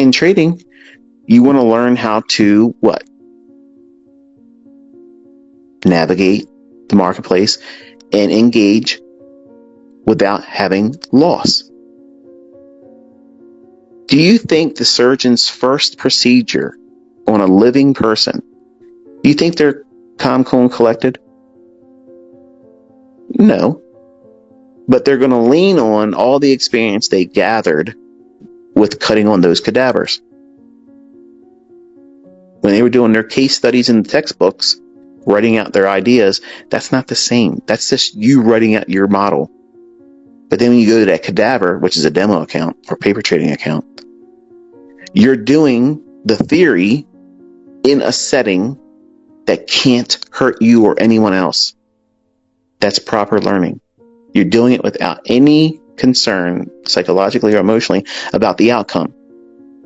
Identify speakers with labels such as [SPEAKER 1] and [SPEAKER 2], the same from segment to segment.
[SPEAKER 1] in trading, you want to learn how to what? Navigate the marketplace and engage without having loss. Do you think the surgeon's first procedure on a living person, do you think they're calm, cool, and collected? No. But they're going to lean on all the experience they gathered with cutting on those cadavers. When they were doing their case studies in the textbooks, writing out their ideas, that's not the same. That's just you writing out your model. But then when you go to that cadaver, which is a demo account or paper trading account, you're doing the theory in a setting that can't hurt you or anyone else. That's proper learning. You're doing it without any concern, psychologically or emotionally, about the outcome.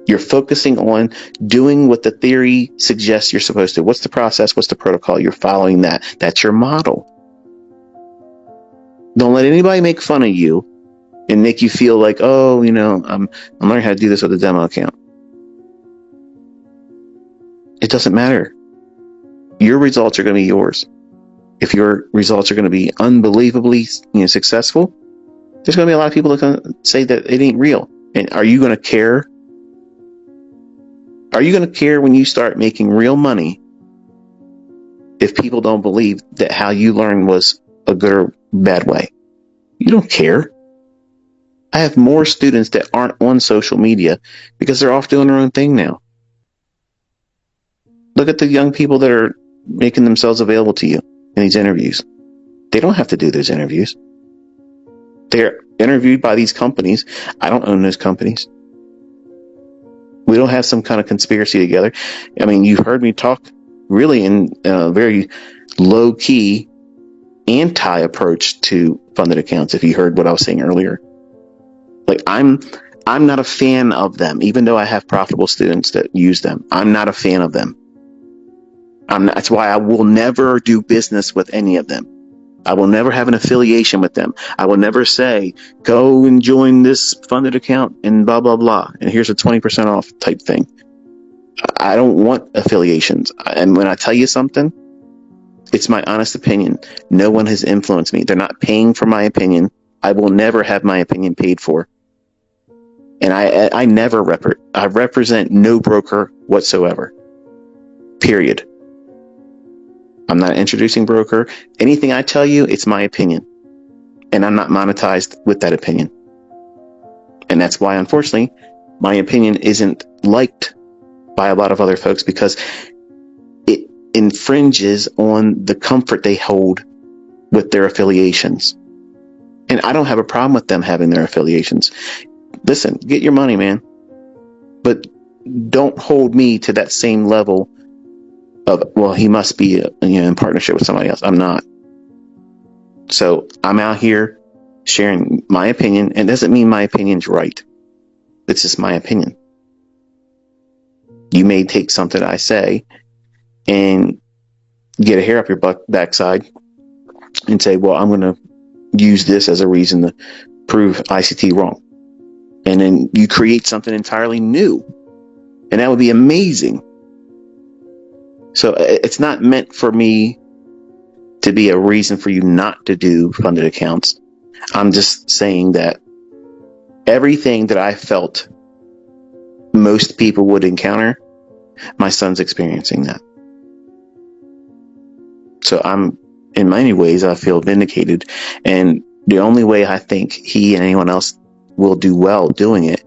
[SPEAKER 1] You're focusing on doing what the theory suggests you're supposed to. What's the process? What's the protocol? You're following that. That's your model. Don't let anybody make fun of you and make you feel like, oh, I'm learning how to do this with a demo account. It doesn't matter. Your results are going to be yours. If your results are going to be unbelievably, successful, there's going to be a lot of people that are going to say that it ain't real. And are you going to care? Are you going to care when you start making real money if people don't believe that how you learned was a good or bad way? You don't care. I have more students that aren't on social media because they're off doing their own thing now. Look at the young people that are making themselves available to you in these interviews. They don't have to do those interviews. They're interviewed by these companies. I don't own those companies. We don't have some kind of conspiracy together. I mean, you've heard me talk really in a very low-key anti-approach to funded accounts, if you heard what I was saying earlier. Like, I'm not a fan of them, even though I have profitable students that use them. I'm not a fan of them. That's why I will never do business with any of them. I will never have an affiliation with them. I will never say, go and join this funded account and blah, blah, blah. And here's a 20% off type thing. I don't want affiliations. And when I tell you something, it's my honest opinion. No one has influenced me. They're not paying for my opinion. I will never have my opinion paid for. And I never represent no broker whatsoever. Period. I'm not an introducing broker. Anything I tell you, it's my opinion. And I'm not monetized with that opinion. And that's why, unfortunately, my opinion isn't liked by a lot of other folks, because it infringes on the comfort they hold with their affiliations. And I don't have a problem with them having their affiliations. Listen, get your money, man. But don't hold me to that same level of, well, he must be in partnership with somebody else. I'm not. So I'm out here sharing my opinion, and it doesn't mean my opinion's right. It's just my opinion. You may take something I say and get a hair up your backside and say, well, I'm going to use this as a reason to prove ICT wrong. And then you create something entirely new. And that would be amazing. So it's not meant for me to be a reason for you not to do funded accounts. I'm just saying that everything that I felt most people would encounter, my son's experiencing that. So in many ways, I feel vindicated. And the only way I think he and anyone else will do well doing it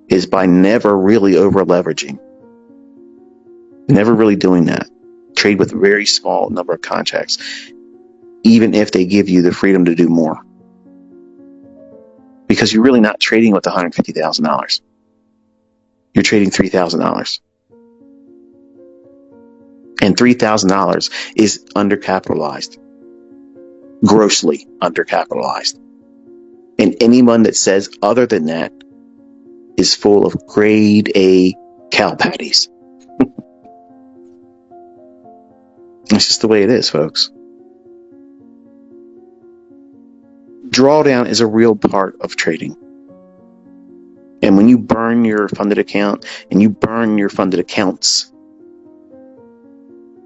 [SPEAKER 1] is by never really over leveraging. Never really doing that. Trade with a very small number of contracts, even if they give you the freedom to do more. Because you're really not trading with $150,000. You're trading $3,000. And $3,000 is undercapitalized. Grossly undercapitalized. And anyone that says other than that is full of grade A cow patties. It's just the way it is, folks. Drawdown is a real part of trading. And when you burn your funded account and you burn your funded accounts,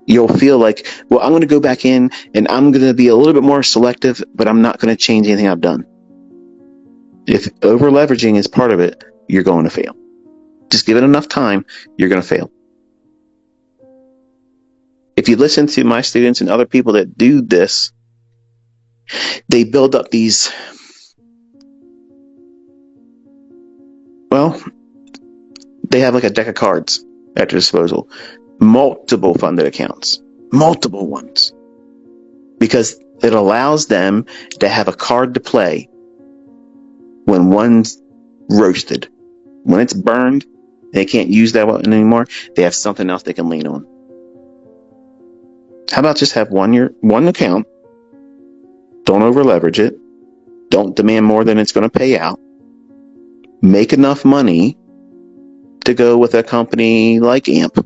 [SPEAKER 1] you'll feel like, well, I'm going to go back in and I'm going to be a little bit more selective, but I'm not going to change anything I've done. If over leveraging is part of it, you're going to fail. Just give it enough time, you're going to fail. If you listen to my students and other people that do this, they build up these, well, they have like a deck of cards at their disposal. Multiple funded accounts, multiple ones, because it allows them to have a card to play when one's roasted. When it's burned, they can't use that one anymore. They have something else they can lean on. How about just have one account? Don't over leverage it. Don't demand more than it's going to pay out. Make enough money to go with a company like AMP,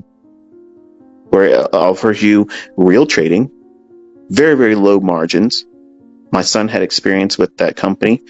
[SPEAKER 1] where it offers you real trading, very, very low margins. My son had experience with that company.